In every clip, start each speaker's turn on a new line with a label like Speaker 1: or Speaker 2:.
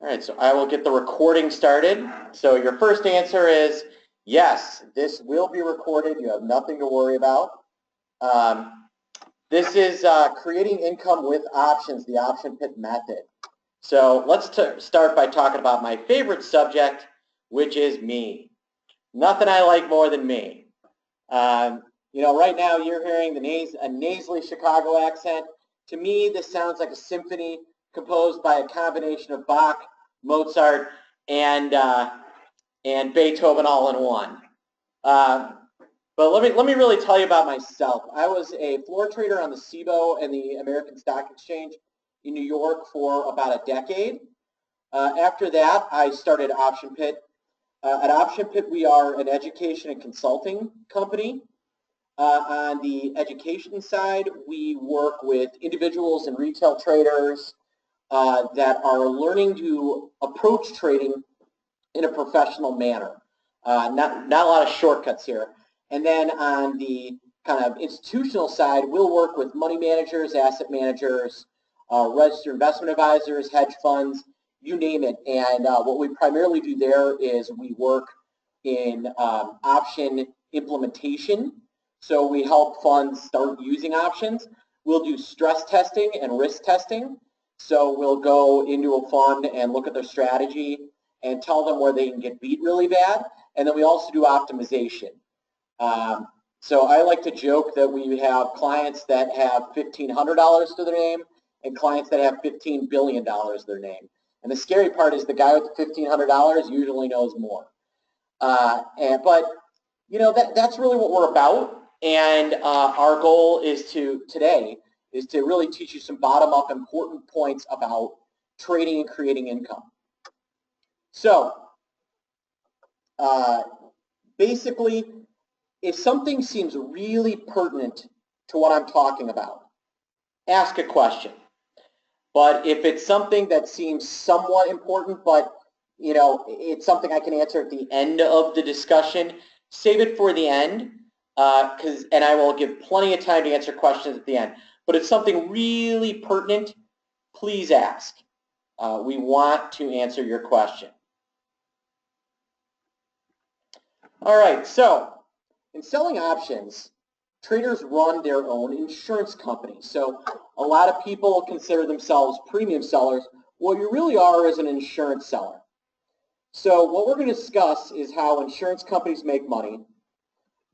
Speaker 1: All right, so I will get the recording started. So your first answer is yes, this will be recorded. You have nothing to worry about. This is creating income with options, the option pit method. So let's start by talking about my favorite subject, which is me. Nothing I like more than me. You know, right now you're hearing a nasally Chicago accent. To me, this sounds like a symphony composed by a combination of Bach, Mozart, and Beethoven all in one. But let me really tell you about myself. I was a floor trader on the CBOE and the American Stock Exchange in New York for about a decade. After that, I started Option Pit. At Option Pit, we are an education and consulting company. On the education side, we work with individuals and retail traders that are learning to approach trading in a professional manner. Not a lot of shortcuts here. And then on the kind of institutional side, we'll work with money managers, asset managers, registered investment advisors, hedge funds, you name it. And what we primarily do there is we work in option implementation. So we help funds start using options. We'll do stress testing and risk testing. So we'll go into a fund and look at their strategy and tell them where they can get beat really bad. And then we also do optimization. So I like to joke that we have clients that have $1,500 to their name and clients that have $15 billion to their name. And the scary part is the guy with the $1,500 usually knows more. But you know, that's really what we're about. And our goal is today is to really teach you some bottom-up important points about trading and creating income. So basically, if something seems really pertinent to what I'm talking about, ask a question. But if it's something that seems somewhat important, but you know, it's something I can answer at the end of the discussion, save it for the end, and I will give plenty of time to answer questions at the end. But if something really pertinent, please ask. We want to answer your question. All right, so in selling options, traders run their own insurance company. So a lot of people consider themselves premium sellers. What you really are is an insurance seller. So what we're going to discuss is how insurance companies make money,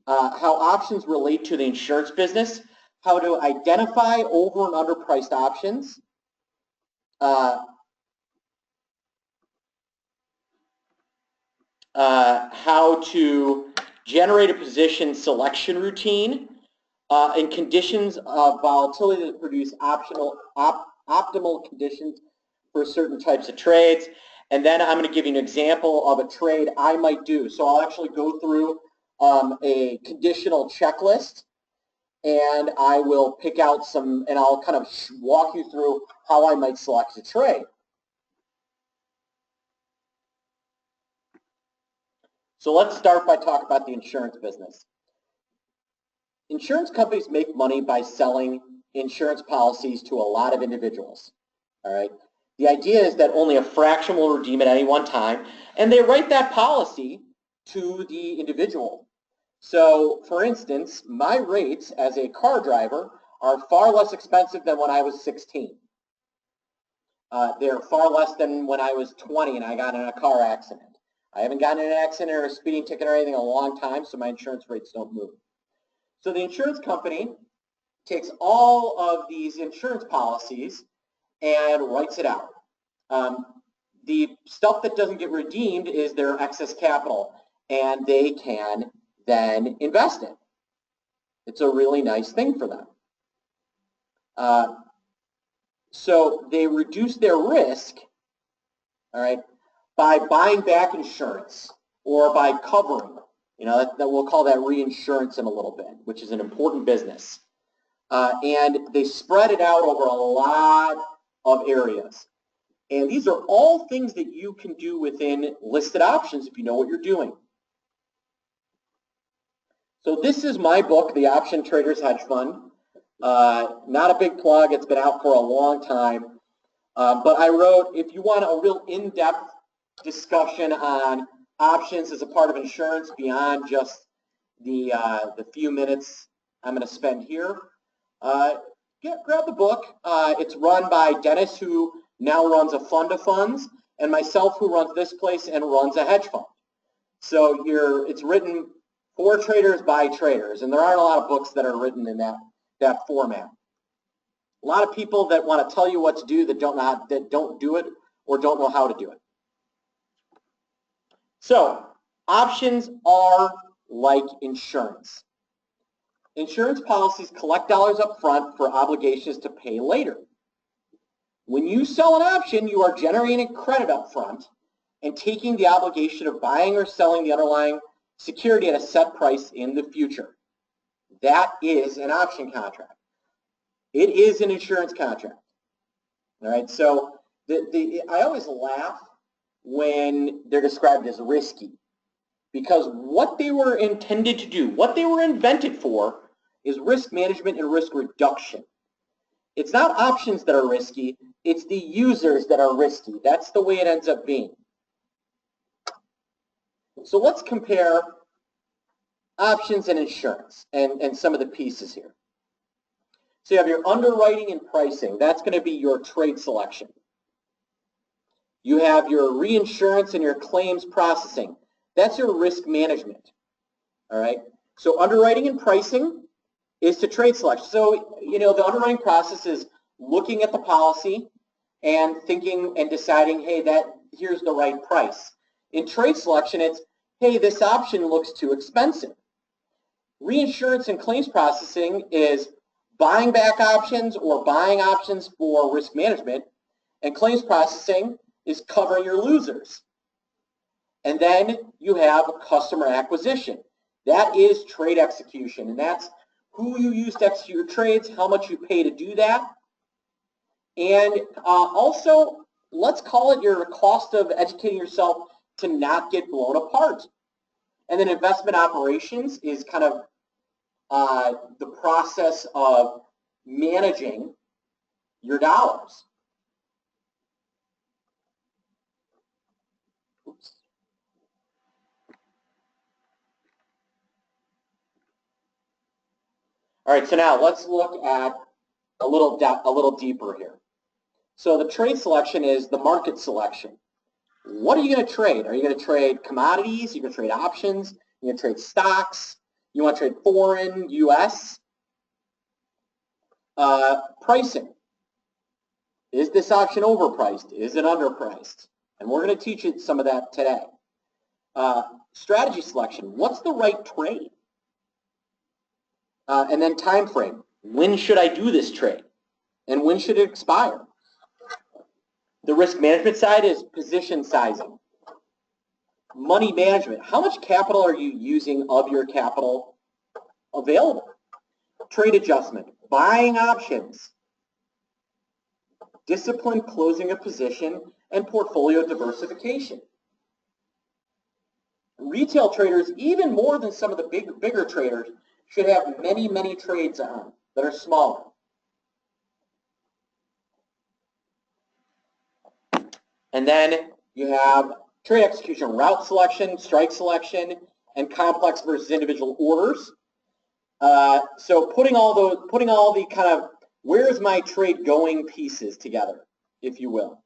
Speaker 1: how options relate to the insurance business, how to identify over and underpriced options, how to generate a position selection routine in conditions of volatility that produce optimal conditions for certain types of trades. And then I'm going to give you an example of a trade I might do. So I'll actually go through a conditional checklist, and I will pick out some, and I'll kind of walk you through how I might select a trade. So let's start by talking about the insurance business. Insurance companies make money by selling insurance policies to a lot of individuals. All right. The idea is that only a fraction will redeem at any one time, and they write that policy to the individual. So, for instance, my rates as a car driver are far less expensive than when I was 16. They're far less than when I was 20 and I got in a car accident. I haven't gotten in an accident or a speeding ticket or anything in a long time, so my insurance rates don't move. So the insurance company takes all of these insurance policies and writes it out. The stuff that doesn't get redeemed is their excess capital, and they can then invest it. It's a really nice thing for them. So they reduce their risk, all right, by buying back insurance or by covering. You know, that we'll call that reinsurance in a little bit, which is an important business. And they spread it out over a lot of areas. And these are all things that you can do within listed options if you know what you're doing. So this is my book, The Option Trader's Hedge Fund. Not a big plug. It's been out for a long time. But I wrote, if you want a real in-depth discussion on options as a part of insurance beyond just the few minutes I'm going to spend here, grab the book. It's run by Dennis, who now runs a fund of funds, and myself, who runs this place and runs a hedge fund. So it's written for traders by traders, and there aren't a lot of books that are written in that format. A lot of people that want to tell you what to do that don't do it or don't know how to do it. So options are like insurance. Insurance policies collect dollars up front for obligations to pay later. When you sell an option, you are generating credit up front and taking the obligation of buying or selling the underlying security at a set price in the future. That is an option contract. It is an insurance contract. All right, so I always laugh when they're described as risky, because what they were intended to do, what they were invented for, is risk management and risk reduction. It's not options that are risky, it's the users that are risky. That's the way it ends up being. So let's compare options and insurance and some of the pieces here. So you have your underwriting and pricing. That's going to be your trade selection. You have your reinsurance and your claims processing. That's your risk management. All right. So underwriting and pricing is to trade selection. So, the underwriting process is looking at the policy and thinking and deciding, hey, here's the right price. In trade selection, it's, hey, this option looks too expensive. Reinsurance and claims processing is buying back options or buying options for risk management, and claims processing is covering your losers. And then you have customer acquisition. That is trade execution, and that's who you use to execute your trades, how much you pay to do that, and also, let's call it your cost of educating yourself to not get blown apart. And then investment operations is kind of the process of managing your dollars. Oops. All right, so now let's look at a little deeper here. So the trade selection is the market selection. What are you going to trade? Are you going to trade commodities? Are you going to trade options? Are you going to trade stocks? You want to trade foreign, U.S.? Pricing. Is this option overpriced? Is it underpriced? And we're going to teach you some of that today. Strategy selection. What's the right trade? And then time frame. When should I do this trade? And when should it expire? The risk management side is position sizing. Money management. How much capital are you using of your capital available? Trade adjustment. Buying options. Disciplined closing a position and portfolio diversification. Retail traders, even more than some of the bigger traders, should have many, many trades on that are smaller. And then you have trade execution, route selection, strike selection, and complex versus individual orders. So putting all the kind of where's my trade going pieces together, if you will.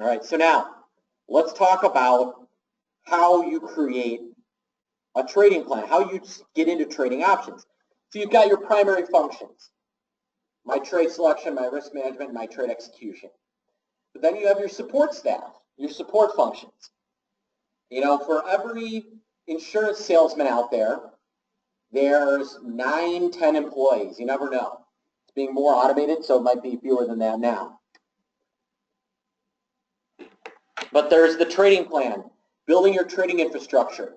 Speaker 1: All right, so now let's talk about how you create a trading plan, how you get into trading options. So you've got your primary functions, my trade selection, my risk management, my trade execution. But then you have your support staff, your support functions. For every insurance salesman out there, there's 9, 10 employees. You never know. It's being more automated, so it might be fewer than that now. But there's the trading plan, building your trading infrastructure,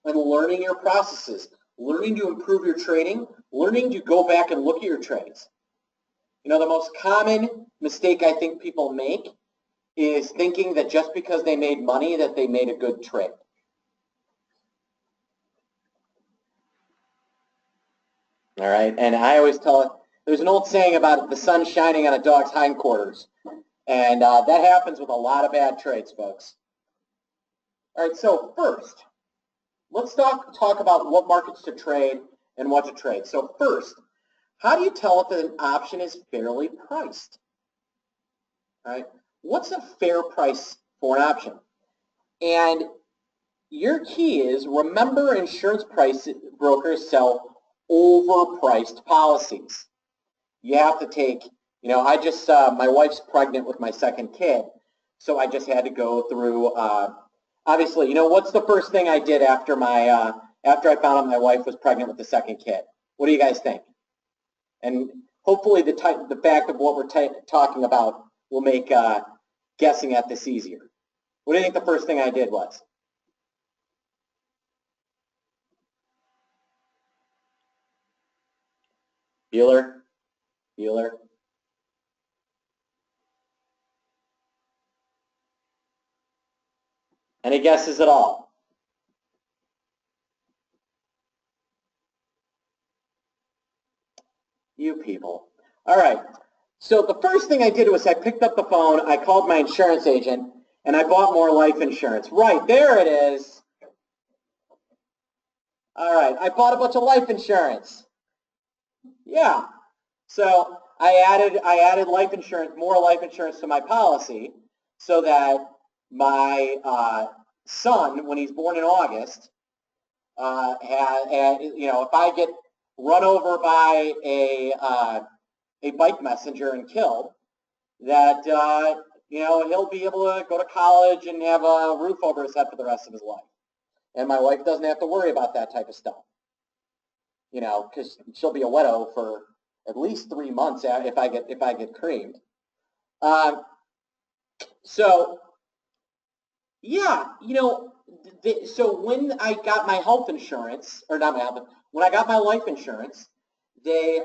Speaker 1: and learning your processes, learning to improve your trading, learning to go back and look at your trades. The most common mistake I think people make is thinking that just because they made money that they made a good trade. All right, and I always tell it, there's an old saying about the sun shining on a dog's hindquarters, and that happens with a lot of bad trades, folks. All right, so first, let's talk about what markets to trade and what to trade. So first, how do you tell if an option is fairly priced? All right, what's a fair price for an option? And your key is, remember, insurance price brokers sell overpriced policies. You have to take, I just, my wife's pregnant with my second kid, so I just had to go through, obviously, what's the first thing I did after after I found out my wife was pregnant with the second kid? What do you guys think? And hopefully the fact of what we're talking about will make guessing at this easier. What do you think the first thing I did was? Bueller? Any guesses at all? You people. All right. So the first thing I did was I picked up the phone, I called my insurance agent, and I bought more life insurance. Right, there it is. All right, I bought a bunch of life insurance. Yeah. So I added life insurance, more life insurance to my policy, so that my son, when he's born in August, if I get run over by a bike messenger and killed, that he'll be able to go to college and have a roof over his head for the rest of his life, and my wife doesn't have to worry about that type of stuff. Because she'll be a widow for at least 3 months if I get creamed. So yeah, so when I got my health insurance, or not my health, when I got my life insurance, they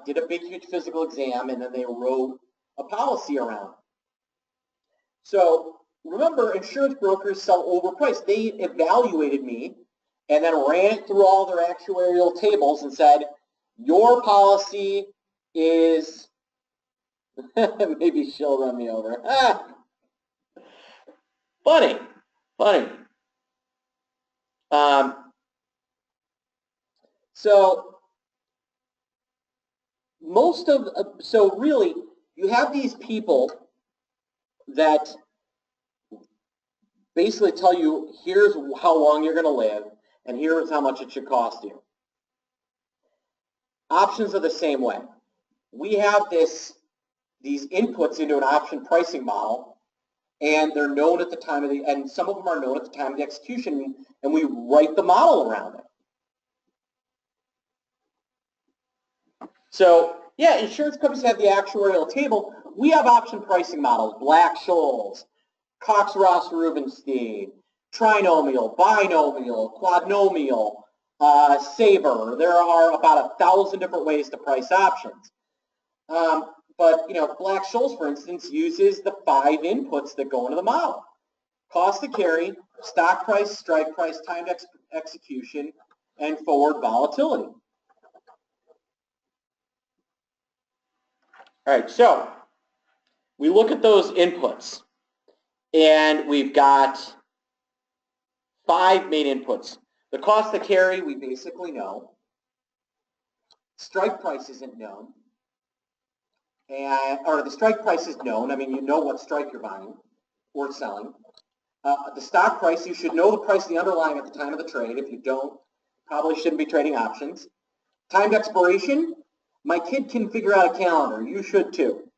Speaker 1: did a big, huge physical exam, and then they wrote a policy around it. So remember, insurance brokers sell overpriced. They evaluated me and then ran it through all their actuarial tables and said, your policy is, maybe she'll run me over. Funny. So really, you have these people that basically tell you, here's how long you're going to live, and here's how much it should cost you. Options are the same way. We have these inputs into an option pricing model, and they're known at the time of and some of them are known at the time of the execution, and we write the model around it. So yeah, insurance companies have the actuarial table. We have option pricing models, Black-Scholes, Cox-Ross-Rubinstein, trinomial, binomial, quadnomial, Sabre. There are about 1,000 different ways to price options. But Black-Scholes, for instance, uses the 5 inputs that go into the model: cost to carry, stock price, strike price, timed execution, and forward volatility. All right, so we look at those inputs, and we've got 5 main inputs. The cost to carry, we basically know. Strike price isn't known. Or the strike price is known. I mean, you know what strike you're buying or selling. The stock price, you should know the price of the underlying at the time of the trade. If you don't, probably shouldn't be trading options. Timed expiration, my kid can figure out a calendar. You should too.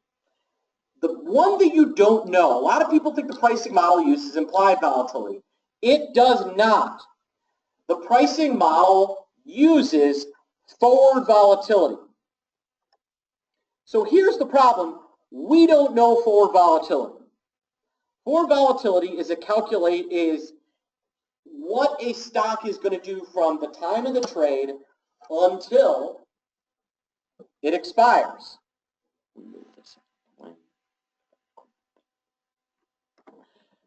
Speaker 1: The one that you don't know, a lot of people think the pricing model uses implied volatility. It does not. The pricing model uses forward volatility. So here's the problem. We don't know forward volatility. Forward volatility is what a stock is going to do from the time of the trade until it expires.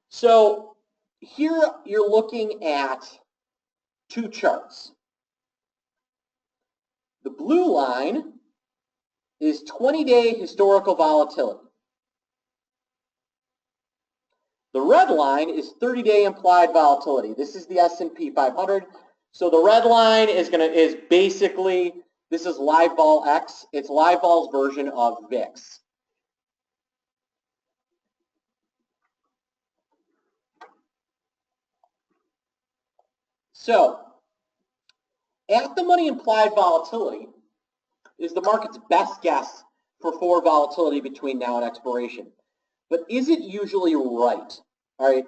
Speaker 1: So here you're looking at 2 charts. The blue line is 20-day historical volatility. The red line is 30-day implied volatility. This is the S&P 500. So the red line is basically, this is live vol X. It's live vol's version of VIX. So at the money implied volatility is the market's best guess for forward volatility between now and expiration. But is it usually right? All right.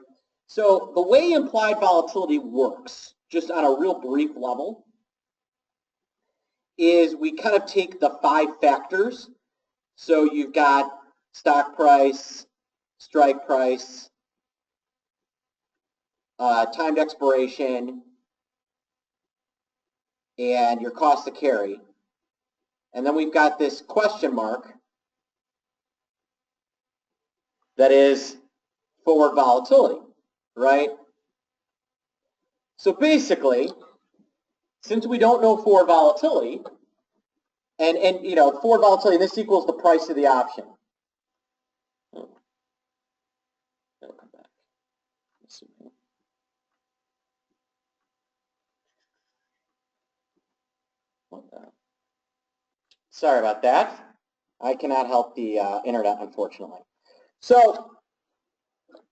Speaker 1: So the way implied volatility works, just on a real brief level, is we kind of take the 5 factors. So you've got stock price, strike price, timed expiration, and your cost to carry. And then we've got this question mark that is forward volatility, right? So basically, since we don't know forward volatility, and you know, forward volatility, this equals the price of the option. Oh. That'll come back. Sorry about that. I cannot help the internet, unfortunately. So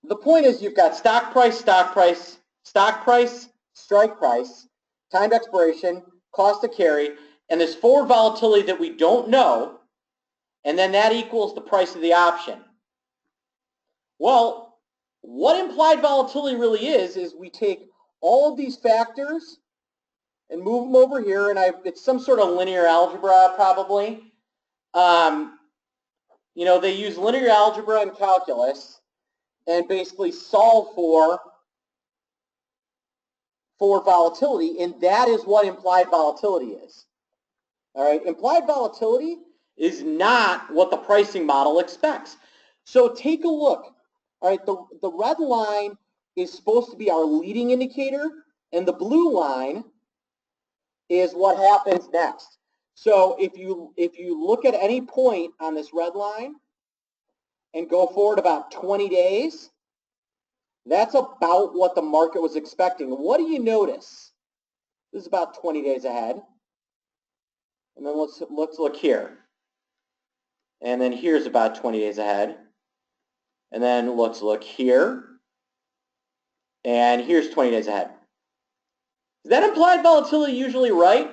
Speaker 1: the point is you've got stock price, strike price, timed expiration, cost to carry, and this forward volatility that we don't know, and then that equals the price of the option. Well, what implied volatility really is we take all of these factors and move them over here, and it's some sort of linear algebra probably. You know, they use linear algebra and calculus and basically solve for forward volatility, and that is what implied volatility is. All right, implied volatility is not what the pricing model expects. So take a look. All right, the red line is supposed to be our leading indicator, and the blue line is what happens next. So if you look at any point on this red line and go forward about 20 days, that's about what the market was expecting. What do you notice? This is about 20 days ahead. And then let's look here. And then here's about 20 days ahead. And then let's look here. And here's 20 days ahead. Is that implied volatility usually right?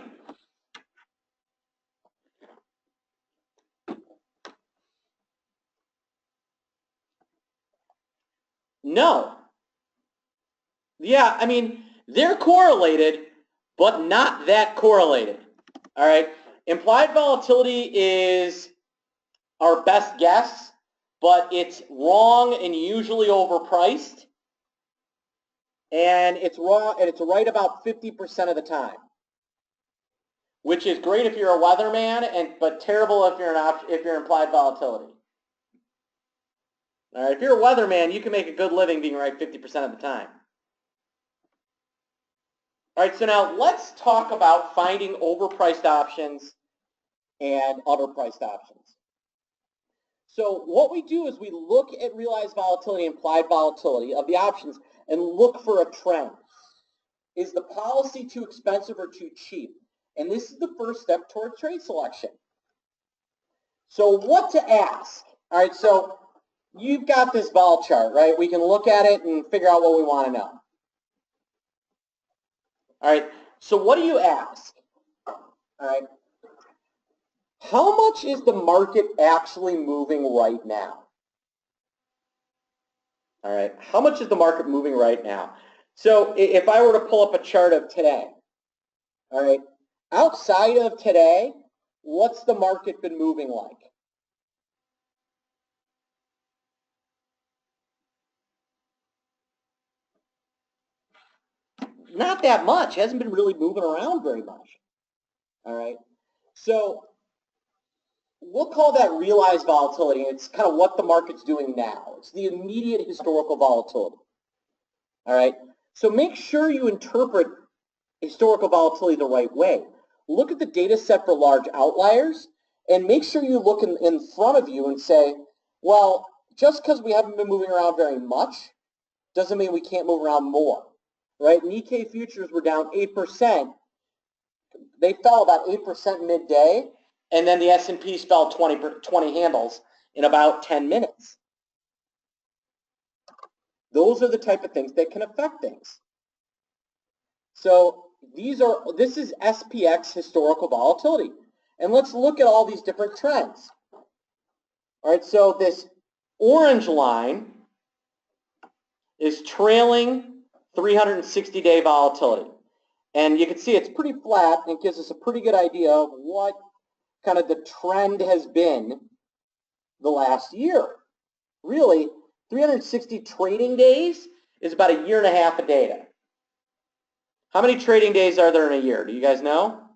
Speaker 1: No. Yeah, I mean, they're correlated, but not that correlated. All right. Implied volatility is our best guess, but it's wrong and usually overpriced. And it's wrong, and it's right about 50% of the time, which is great if you're a weatherman, but terrible if you're implied volatility. All right, if you're a weatherman, you can make a good living being right 50% of the time. All right, so now let's talk about finding overpriced options and underpriced options. So what we do is we look at realized volatility, implied volatility of the options, and look for a trend. Is the policy too expensive or too cheap? And this is the first step toward trade selection. So what to ask? All right, so you've got this vol chart, right? We can look at it and figure out what we want to know. All right, so what do you ask? All right, how much is the market actually moving right now? All right, how much is the market moving right now? So if I were to pull up a chart of today, all right, outside of today, what's the market been moving like? Not that much. It hasn't been really moving around very much. All right, so we'll call that realized volatility. It's kind of what the market's doing now. It's the immediate historical volatility. All right, so make sure you interpret historical volatility the right way.
Speaker 2: look at the data set for large outliers, and make sure you look in front of you and say, well, just because we haven't been moving around very much doesn't mean we can't move around more, right? Nikkei futures were down 8%. They fell about 8% midday, and then the S&Ps fell 20 handles in about 10 minutes. Those are the type of things that can affect things. So this is SPX historical volatility. And let's look at all these different trends. All right, so this orange line is trailing 360-day volatility. And you can see it's pretty flat and it gives us a pretty good idea of what kind of the trend has been the last year. Really, 360 trading days is about a year and a half of data. How many trading days are there in a year? Do you guys know?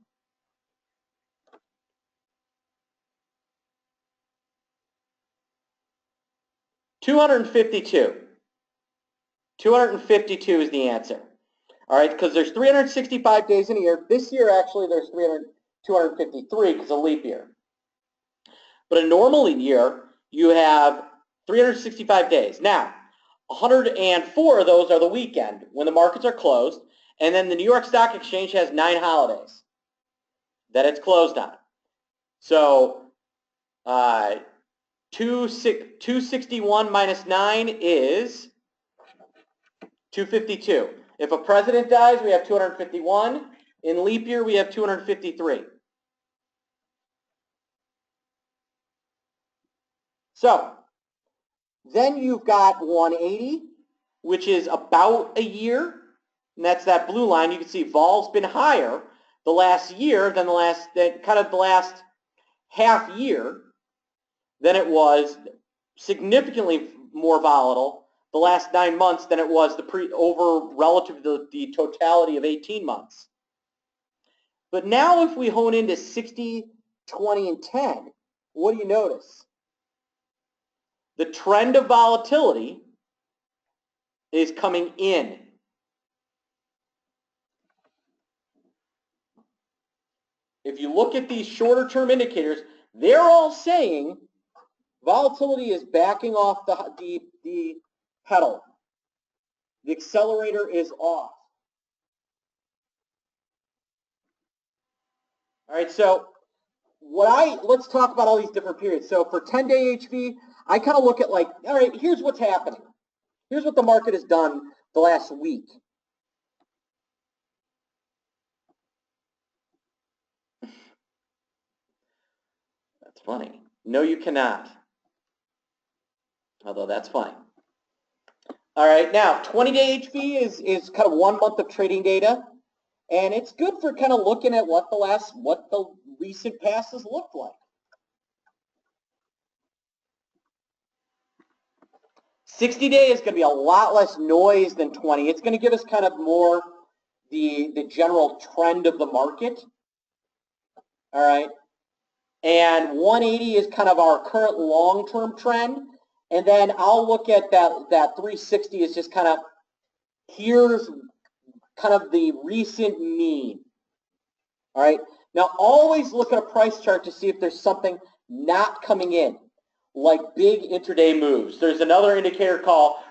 Speaker 2: $252. 252 is the answer. All right, because there's 365 days in a year. This year, actually, there's 253 because of leap year. But a normal year, you have 365 days. Now, 104 of those are the weekend when the markets are closed, and then the New York Stock Exchange has 9 holidays that it's closed on. So 261 minus 9 is 252. If a president dies, we have 251. In leap year, we have 253. So then you've got 180, which is about a year, and that's that blue line. You can see vol's been higher the last year than the last half year than it was, significantly more volatile the last 9 months than it was relative to the totality of 18 months. But now if we hone into 60, 20, and 10, what do you notice? The trend of volatility is coming in. If you look at these shorter term indicators, they're all saying volatility is backing off the pedal. The accelerator is off. All right, so let's talk about all these different periods. So for 10-day HV, I kind of look at like, all right, here's what's happening. Here's what the market has done the last week. That's funny. No, you cannot. Although that's funny. All right, now 20-day HV is kind of 1 month of trading data, and it's good for kind of looking at what the recent past has looked like. 60-day is going to be a lot less noise than 20. It's going to give us kind of more the general trend of the market. All right, and 180 is kind of our current long-term trend. And then I'll look at that 360 is just kind of, here's kind of the recent mean. All right. Now always look at a price chart to see if there's something not coming in, like big intraday moves. There's another indicator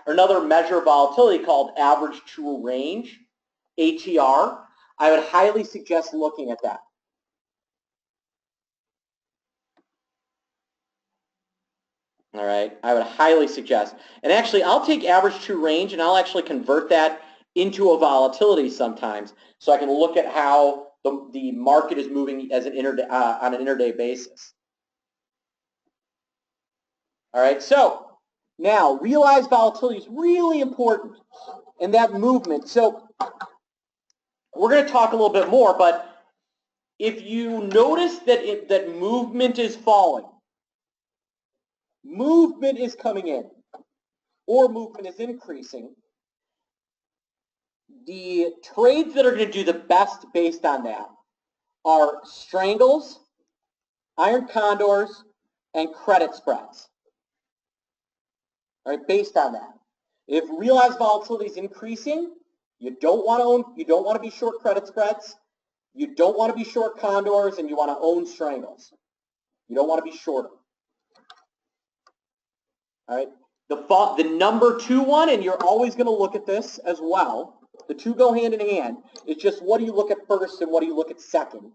Speaker 2: another measure of volatility called average true range, ATR. I would highly suggest looking at that. All right, I would highly suggest. And actually, I'll take average true range and I'll actually convert that into a volatility sometimes, so I can look at how the market is moving as on an intraday basis. All right, so now realized volatility is really important in that movement. So we're going to talk a little bit more, but if you notice that movement is falling, movement is coming in, or movement is increasing, the trades that are going to do the best based on that are strangles, iron condors, and credit spreads. All right, based on that. If realized volatility is increasing, you don't want to be short credit spreads. You don't want to be short condors, and you want to own strangles. You don't want to be short them. All right. The number 2 one, and you're always going to look at this as well. The two go hand in hand. It's just what do you look at first and what do you look at second?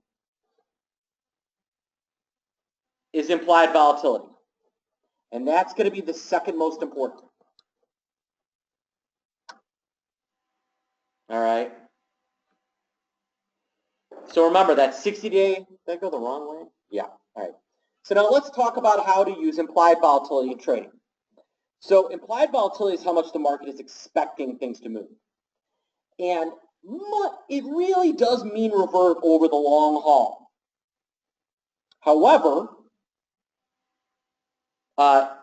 Speaker 2: Is implied volatility. And that's going to be the second most important. All right. So remember that 60-day, did I go the wrong way? Yeah. All right. So now let's talk about how to use implied volatility in trading. So implied volatility is how much the market is expecting things to move. And it really does mean revert over the long haul. However,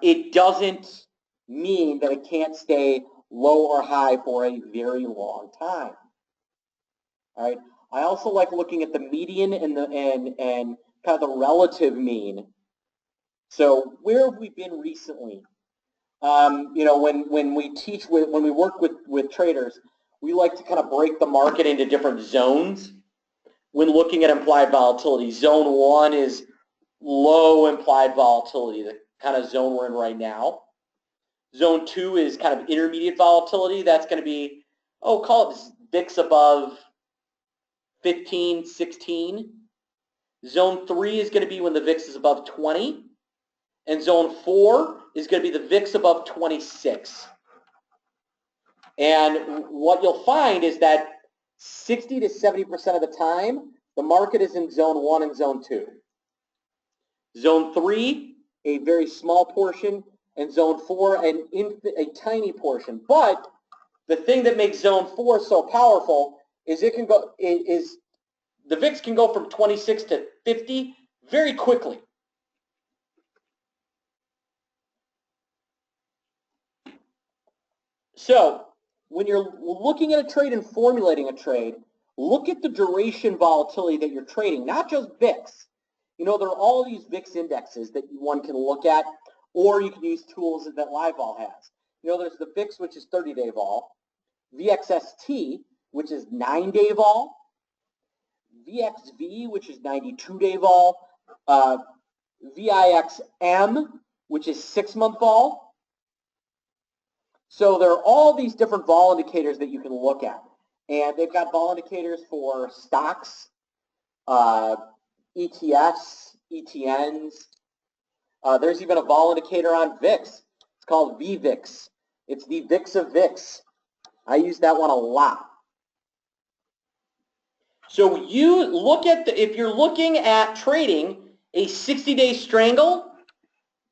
Speaker 2: it doesn't mean that it can't stay low or high for a very long time. All right. I also like looking at the median and kind of the relative mean. So where have we been recently? When we teach, when we work with traders, we like to kind of break the market into different zones when looking at implied volatility. Zone 1 is low implied volatility, the kind of zone we're in right now. Zone 2 is kind of intermediate volatility. That's going to be, call it VIX above 15, 16. Zone 3 is going to be when the VIX is above 20. And zone 4 is going to be the VIX above 26. And what you'll find is that 60 to 70% of the time, the market is in zone 1 and zone 2. Zone 3, a very small portion, and zone 4, a tiny portion. But the thing that makes zone 4 so powerful is the VIX can go from 26 to 50 very quickly. So when you're looking at a trade and formulating a trade, look at the duration volatility that you're trading, not just VIX. There are all these VIX indexes that one can look at, or you can use tools that LiveVol has. There's the VIX, which is 30-day vol, VXST, which is 9-day vol, VXV, which is 92-day vol, VIXM, which is 6-month vol. So there are all these different vol indicators that you can look at. And they've got vol indicators for stocks, ETFs, ETNs. There's even a vol indicator on VIX. It's called VVIX. It's the VIX of VIX. I use that one a lot. So you look at if you're looking at trading a 60-day strangle,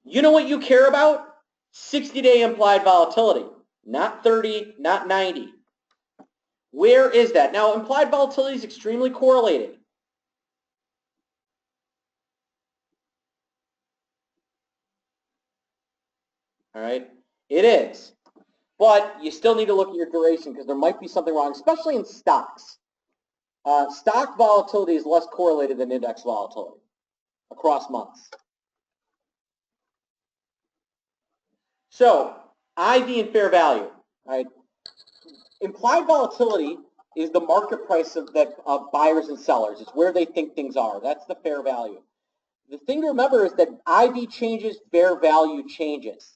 Speaker 2: you know what you care about? 60-day implied volatility, not 30, not 90. Where is that? Now, implied volatility is extremely correlated. All right, it is. But you still need to look at your duration because there might be something wrong, especially in stocks. Stock volatility is less correlated than index volatility across months. So, IV and fair value. Right? Implied volatility is the market price of buyers and sellers. It's where they think things are. That's the fair value. The thing to remember is that IV changes, fair value changes.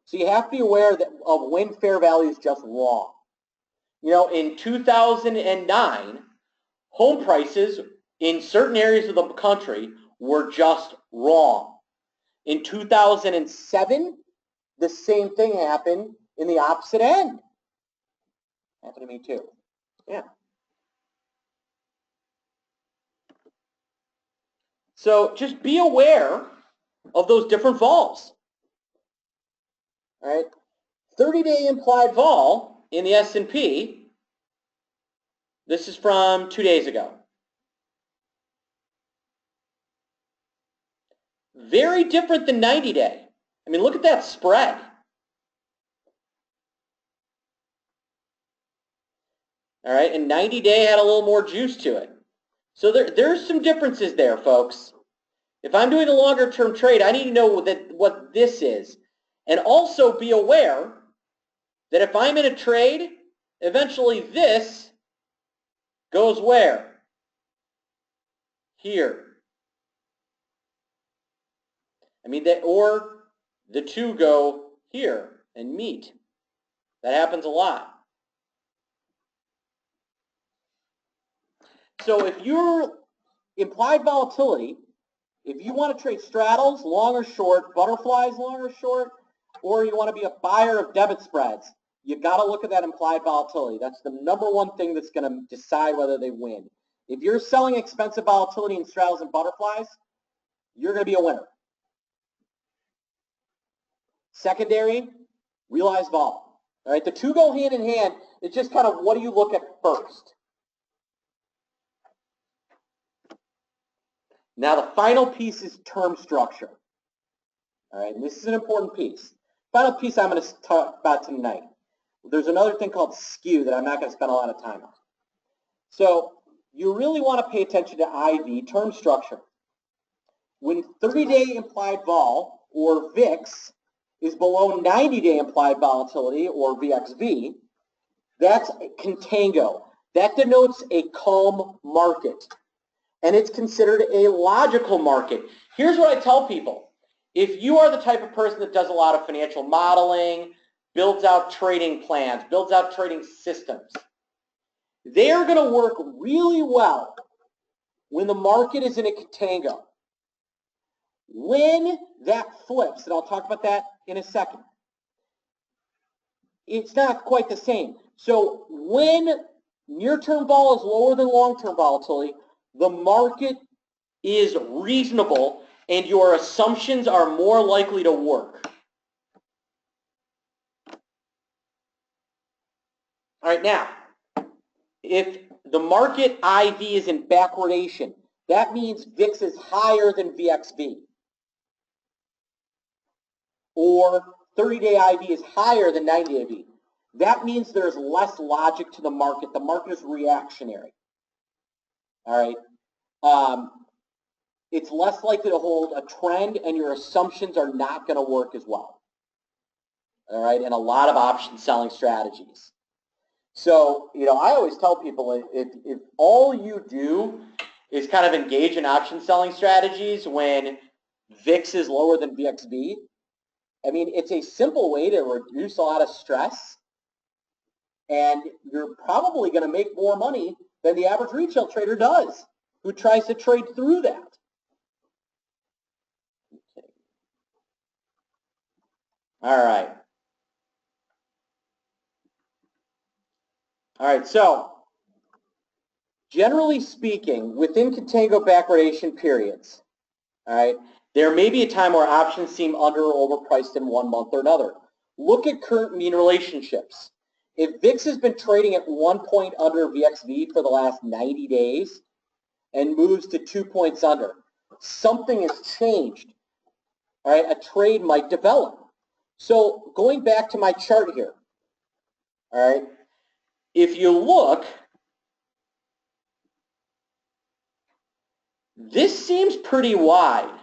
Speaker 2: So you have to be aware of when fair value is just wrong. In 2009, home prices in certain areas of the country were just wrong. In 2007, the same thing happened in the opposite end. Happened to me too. Yeah. So just be aware of those different vols. All right. 30-day implied vol in the S&P. This is from 2 days ago. Very different than 90-day. I mean, look at that spread. All right, and 90-day had a little more juice to it. So there's some differences there, folks. If I'm doing a longer-term trade, I need to know what this is. And also be aware that if I'm in a trade, eventually this goes where?
Speaker 1: here. I mean, or the two go here and meet. That happens a lot. So if your implied volatility, if you want to trade straddles, long or short, butterflies, long or short, or you want to be a buyer of debit spreads, you got to look at that implied volatility. That's the number one thing that's going to decide whether they win. If you're selling expensive volatility in straddles and butterflies, you're going to be a winner. Secondary, realized vol. All right, the two go hand in hand. It's just kind of what do you look at first. Now the final piece is term structure. All right, and this is an important piece. Final piece I'm going to talk about tonight. There's another thing called skew that I'm not going to spend a lot of time on. So you really want to pay attention to IV, term structure. When 30-day implied vol, or VIX, is below 90-day implied volatility, or VXV, that's contango. That denotes a calm market, and it's considered a logical market. Here's what I tell people. If you are the type of person that does a lot of financial modeling, builds out trading plans, builds out trading systems, they are going to work really well when the market is in a contango. When that flips, and I'll talk about that in a second, it's not quite the same. So when near-term vol is lower than long-term volatility, the market is reasonable and your assumptions are more likely to work. All right, now, if the market IV is in backwardation, that means VIX is higher than VXV. Or 30-day IV is higher than 90-day IV. That means there's less logic to the market. The market is reactionary. All right. It's less likely to hold a trend, and your assumptions are not going to work as well. All right, and a lot of option selling strategies. So, you know, I always tell people if all you do is kind of engage in option selling strategies when VIX is lower than VXV, I mean, it's a simple way to reduce a lot of stress, and you're probably going to make more money than the average retail trader does, who tries to trade through that. Okay. All right. All right, so generally speaking, within contango backwardation periods, all right, there may be a time where options seem under or overpriced in one month or another. Look at current mean relationships. If VIX has been trading at 1 point under VXV for the last 90 days and moves to 2 points under, something has changed. All right, a trade might develop. So going back to my chart here, all right, if you look, this seems pretty wide.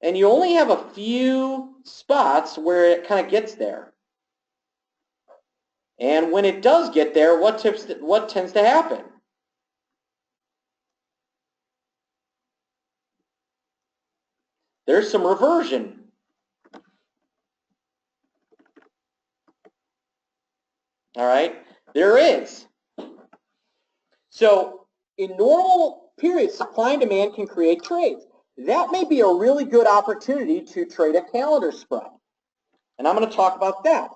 Speaker 1: And you only have a few spots where it kind of gets there. And when it does get there, what tends to happen? There's some reversion. All right, there is. So in normal periods, supply and demand can create trades. That may be a really good opportunity to trade a calendar spread. And I'm going to talk about that.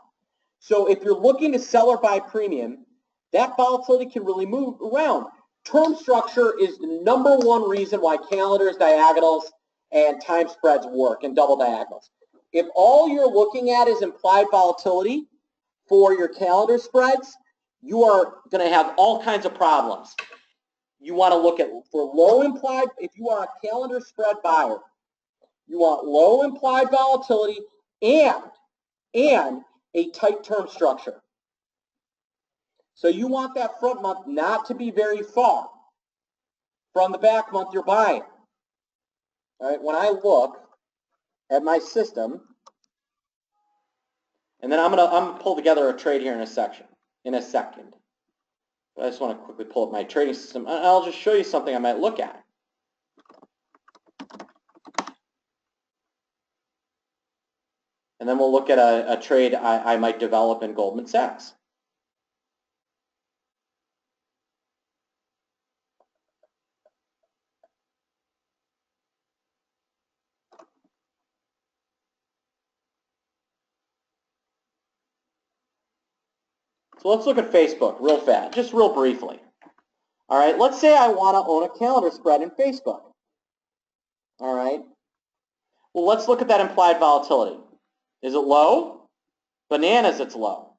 Speaker 1: So if you're looking to sell or buy premium, that volatility can really move around. Term structure is the number one reason why calendars, diagonals, and time spreads work, and double diagonals. If all you're looking at is implied volatility for your calendar spreads, you are going to have all kinds of problems. You want to look at, for low implied, if you are a calendar spread buyer, you want low implied volatility and a tight term structure. So you want that front month not to be very far from the back month you're buying. All right, when I look at my system, and then I'm gonna pull together a trade here in a second. But I just want to quickly pull up my trading system. I'll just show you something I might look at. And then we'll look at a trade I might develop in Goldman Sachs. So let's look at Facebook real fast, just real briefly. All right, let's say I want to own a calendar spread in Facebook. All right. Well, let's look at that implied volatility. Is it low? Bananas, it's low.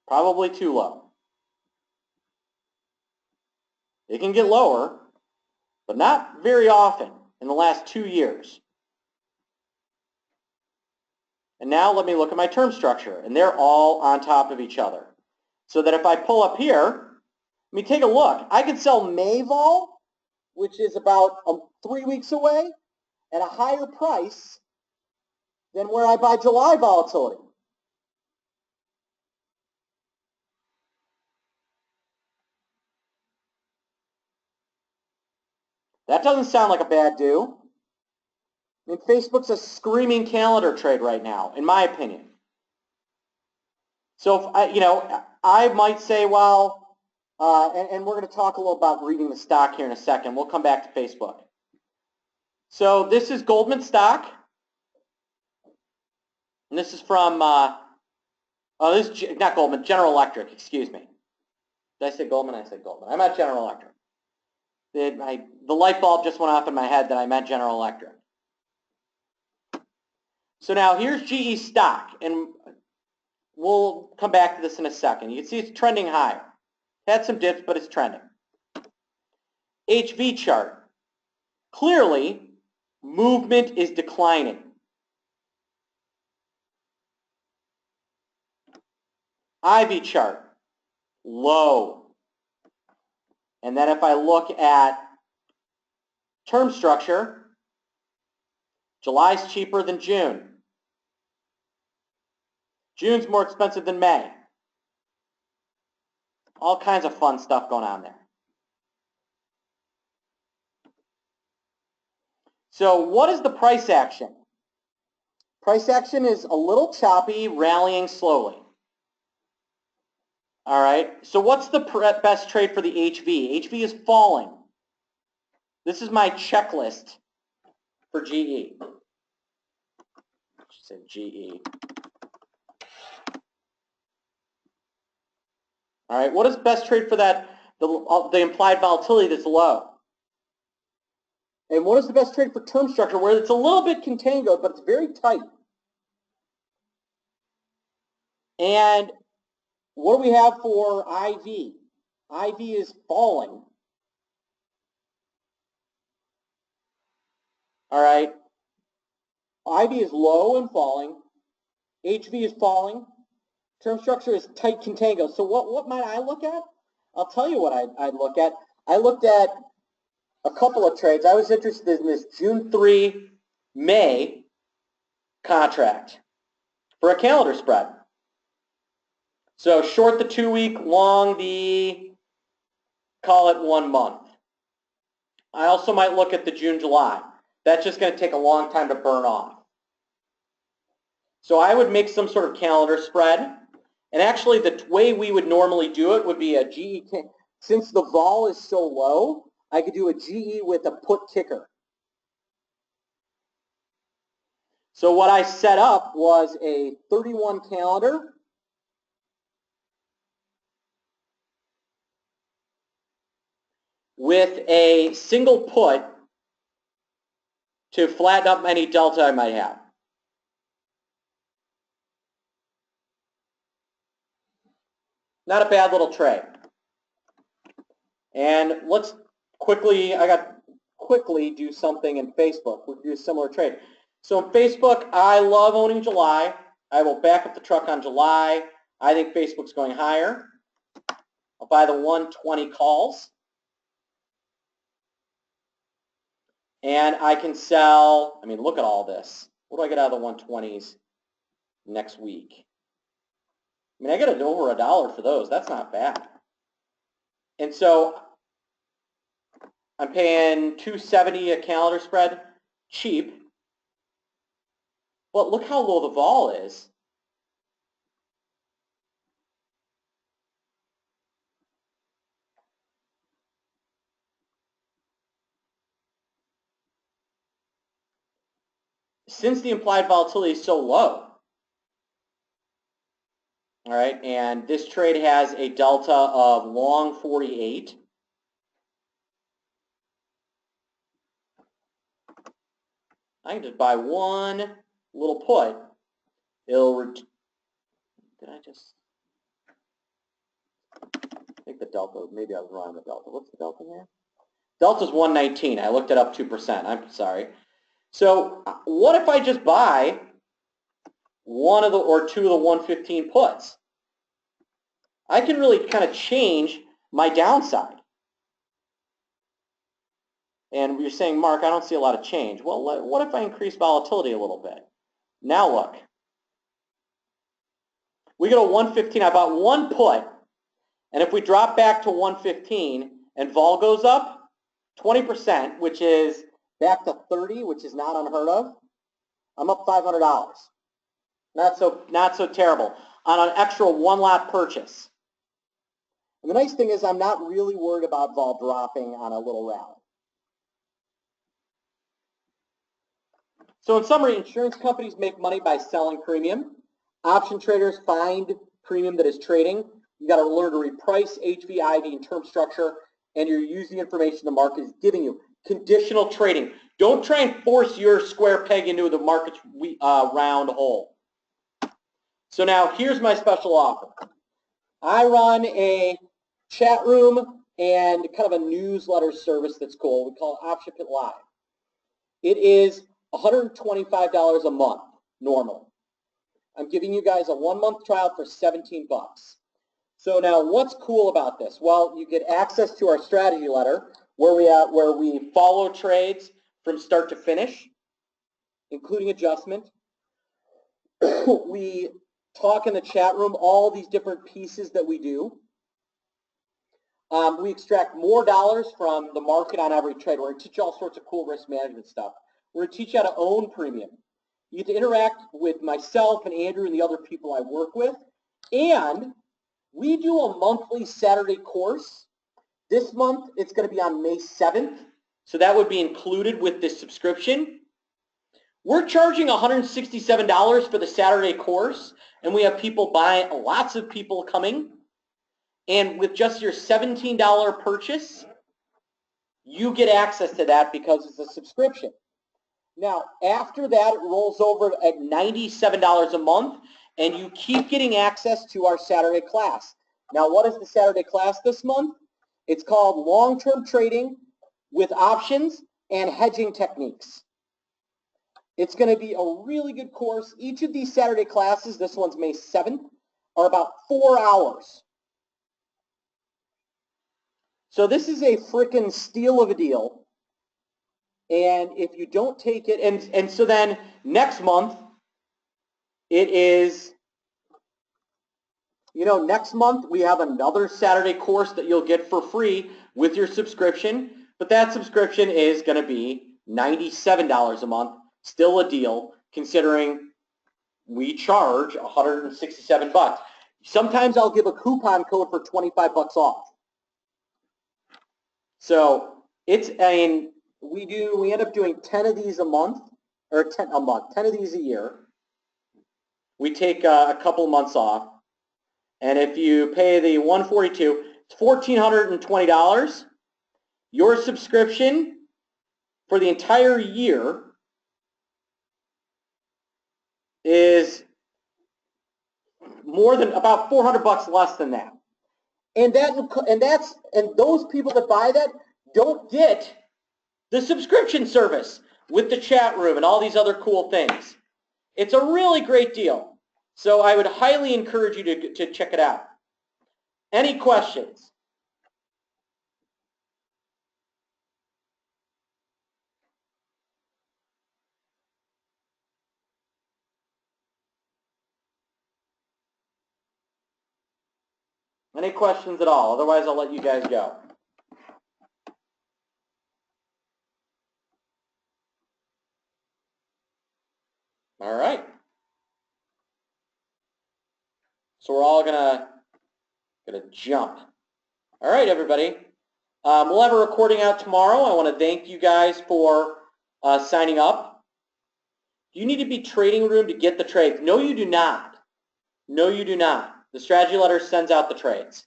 Speaker 1: Probably too low. It can get lower, but not very often in the last 2 years. And now let me look at my term structure, and they're all on top of each other. So that if I pull up here, let me take a look. I could sell May vol, which is about 3 weeks away, at a higher price than where I buy July volatility. That doesn't sound like a bad do. I mean, Facebook's a screaming calendar trade right now, in my opinion. So, if I might say, well, and we're going to talk a little about reading the stock here in a second. We'll come back to Facebook. So this is Goldman stock, and this is from, this is not Goldman, General Electric, excuse me. Did I say Goldman? I said Goldman. I meant General Electric. The light bulb just went off in my head that I meant General Electric. So now here's GE stock, and we'll come back to this in a second. You can see it's trending higher. Had some dips, but it's trending. HV chart. Clearly, movement is declining. IV chart. Low. And then if I look at term structure, July's cheaper than June. June's more expensive than May. All kinds of fun stuff going on there. So what is the price action? Price action is a little choppy, rallying slowly. All right, so what's the best trade for the HV? HV is falling. This is my checklist for GE. I should say GE. All right, what is best trade for that, the implied volatility that's low? And what is the best trade for term structure where it's a little bit contangoed, but it's very tight? And what do we have for IV? IV is falling. All right. IV is low and falling. HV is falling. Term structure is tight contango. So what might I look at? I'll tell you what I'd look at. I looked at a couple of trades. I was interested in this June 3, May contract for a calendar spread. So short the 2 week, long the, call it 1 month. I also might look at the June, July. That's just going to take a long time to burn off. So I would make some sort of calendar spread. And actually the way we would normally do it would be a GE, since the vol is so low, I could do a GE with a put kicker. So what I set up was a 31 calendar with a single put to flatten up any delta I might have. Not a bad little trade. And let's quickly, do something in Facebook. We'll do a similar trade. So in Facebook, I love owning July. I will back up the truck on July. I think Facebook's going higher. I'll buy the 120 calls. And I can sell, I mean, look at all this. What do I get out of the 120s next week? I mean, I get it over $1 for those. That's not bad. And so I'm paying $2.70 a calendar spread, cheap. But look how low the vol is. Since the implied volatility is so low, all right, and this trade has a delta of long 48. I can just buy one little put. Did I just, I think the delta, maybe I was wrong on the delta. What's the delta here? Delta's 119. I looked it up 2%. I'm sorry. So what if I just buy one of the, or two of the 115 puts? I can really kind of change my downside. And you're saying, Mark, I don't see a lot of change. Well, what if I increase volatility a little bit? Now look. We go to 115. I bought one put. And if we drop back to 115 and vol goes up 20%, which is
Speaker 2: back to 30, which is not unheard of, I'm up $500.
Speaker 1: Not so terrible on an extra one lot purchase.
Speaker 2: And the nice thing is I'm not really worried about vol dropping on a little rally. So in summary, insurance companies make money by selling premium. Option traders find premium that is trading. You got to learn to reprice HV, IV, and term structure, and you're using the information the market is giving you. Conditional trading. Don't try and force your square peg into the market's round hole. So now here's my special offer. I run a chat room and kind of a newsletter service that's cool. We call it Option Pit Live. It is $125 a month normally. I'm giving you guys a 1-month trial for 17 bucks. So now what's cool about this? Well, you get access to our strategy letter where we follow trades from start to finish, including adjustment. We talk in the chat room all these different pieces that we do. We extract more dollars from the market on every trade. We're going to teach you all sorts of cool risk management stuff. We're going to teach you how to own premium. You get to interact with myself and Andrew and the other people I work with. And we do a monthly Saturday course. This month, it's going to be on May 7th. So that would be included with this subscription. We're charging $167 for the Saturday course. And we have people buying, lots of people coming. And with just your $17 purchase, you get access to that because it's a subscription. Now, after that, it rolls over at $97 a month, and you keep getting access to our Saturday class. Now, what is the Saturday class this month? It's called Long-Term Trading with Options and Hedging Techniques. It's going to be a really good course. Each of these Saturday classes, this one's May 7th, are about 4 hours. So this is a frickin' steal of a deal. And if you don't take it, and so then next month, it is, next month we have another Saturday course that you'll get for free with your subscription. But that subscription is going to be $97 a month, still a deal, considering we charge 167 bucks. Sometimes I'll give a coupon code for 25 bucks off. So it's, we end up doing 10 of these a month, or 10 of these a year. We take a couple of months off. And if you pay the $142, it's $1,420. Your subscription for the entire year is more than about 400 bucks less than that. And those people that buy that don't get the subscription service with the chat room and all these other cool things. It's a really great deal. So I would highly encourage you to check it out. Any questions?
Speaker 1: Any questions at all? Otherwise, I'll let you guys go. All right. So we're all gonna jump. All right, everybody. We'll have a recording out tomorrow. I want to thank you guys for signing up. You need to be trading room to get the trades. No, you do not. No, you do not. The strategy letter sends out the trades.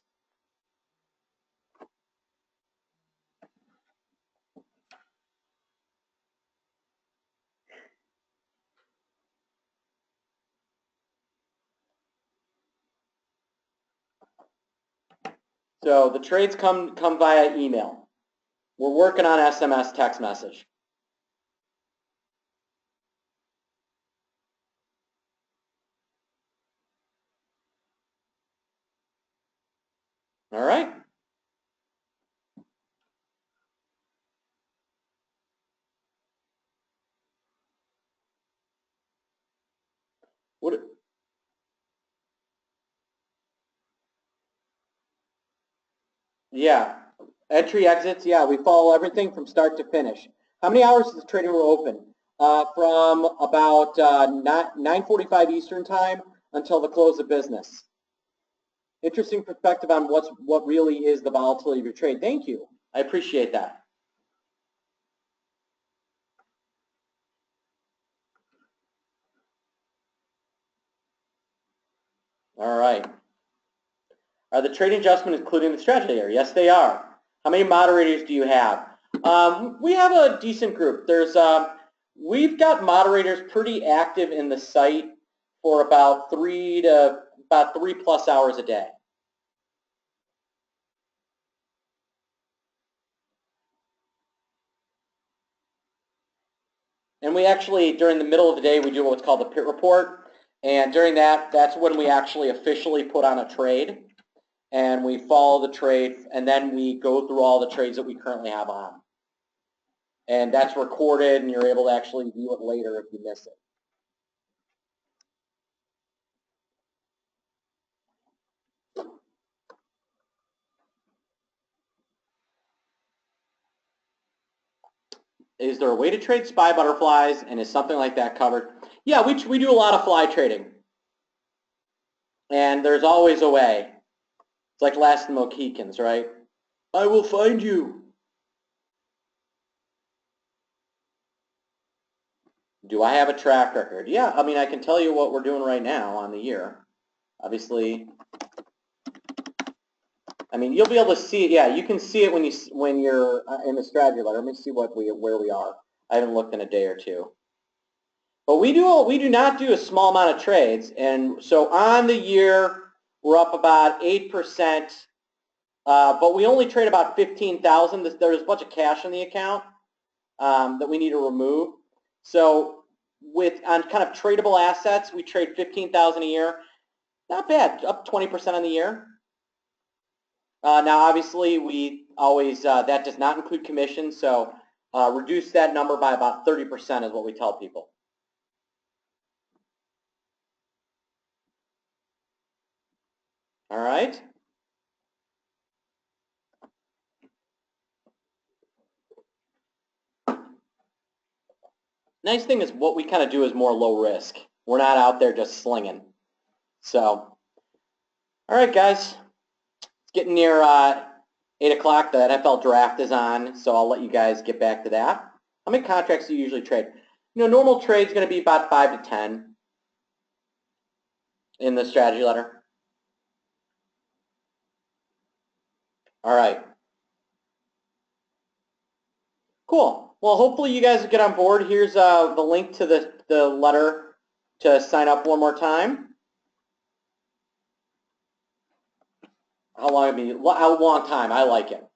Speaker 1: So the trades come via email. We're working on SMS text message. All right. What? Yeah. Entry exits. Yeah, we follow everything from start to finish. How many hours is the trading room open? From about 9:45 Eastern time until the close of business. Interesting perspective on what really is the volatility of your trade. Thank you. I appreciate that. All right. Are the trading adjustments including the strategy layer? Yes, they are. How many moderators do you have? We have a decent group. We've got moderators pretty active in the site for about 3+ hours a day. And we actually, during the middle of the day, we do what's called the pit report. And during that, that's when we actually officially put on a trade. And we follow the trade, and then we go through all the trades that we currently have on. And that's recorded, and you're able to actually view it later if you miss it. Is there a way to trade SPY butterflies, and is something like that covered? Yeah, we do a lot of fly trading. And there's always a way. It's like Last Mohicans, right? I will find you. Do I have a track record? Yeah, I mean, I can tell you what we're doing right now on the year. Obviously, I mean, you'll be able to see it. Yeah, you can see it when you're in the strategy letter. Let me see where we are. I haven't looked in a day or two. But we do not do a small amount of trades, and so on the year we're up about 8%. But we only trade about 15,000. There's a bunch of cash in the account that we need to remove. So on kind of tradable assets, we trade 15,000 a year. Not bad, up 20% on the year. Now, obviously, we always that does not include commissions, so reduce that number by about 30% is what we tell people. All right. Nice thing is what we kind of do is more low risk. We're not out there just slinging. So, all right, guys. It's getting near 8 o'clock. The NFL draft is on, so I'll let you guys get back to that. How many contracts do you usually trade? You know, normal trade is going to be about 5 to 10 in the strategy letter. All right. Cool. Well, hopefully you guys get on board. Here's the link to the letter to sign up one more time. How long time? I like it.